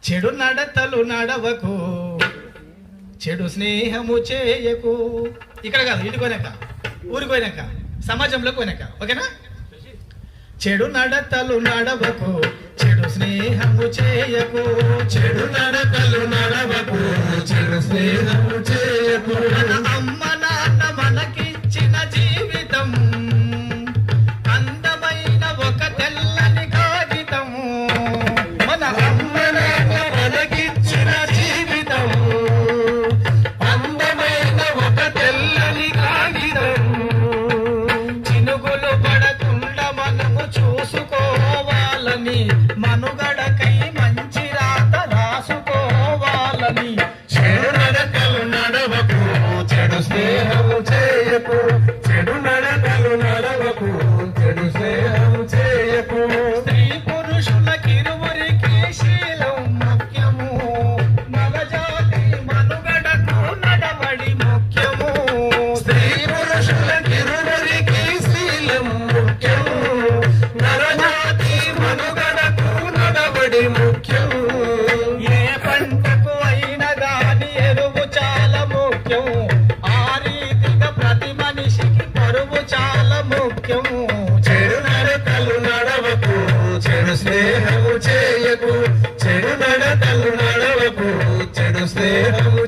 చెడు నడతలు నడవకు, చెడు స్నేహము చేయకు. ఇక్కడ కాదు, ఇంటికి పోయినాక, ఊరికి పోయినాక, సమాజంలోకి పోయినాక, ఓకేనా? చెడు నడతలు నడవకు, చెడు స్నేహము చేయకు. చెడు నడతలు నడవకు, చెడు స్నేహము చేయకు. అమ్మ నాన్న మనకిచ్చిన జీవితం అందమైన ఒక తెల్లని కాగితం. మన అమ్మ నాన్న మనకిచ్చిన జీవితం అందమైన ఒక తెల్లని కాగితం. చినుగులు పడకుండా మనము చూసుకోవాలని, మనుగడకై మంచి రాత రాసుకోవాలని. చెడు నడతలు నడవకు, చెడు స్నేహము చేయకు. చెడు నడతలు నడవకు, చెడు స్నేహము చేయకు. స్త్రీ పురుషులకిరువురికి శీలం ముఖ్యము, నవజాతి మనుగడకు నడవడి ముఖ్యము. స్త్రీ పురుషులకిరువురికి శీలం ముఖ్యము, నరజాతి మనుగడకు నడవడి ముఖ్యము. ఏ పంటకు అయినా గాని ఎరువు చాలా ముఖ్యం, ఆ రీతిగా ప్రతి మనిషికి పరువు చాలా ముఖ్యము. చెడు నడతలు నడవకు, చెడు స్నేహము చేయకు. చెడు నడతలు నడవకు, చెడు స్నేహము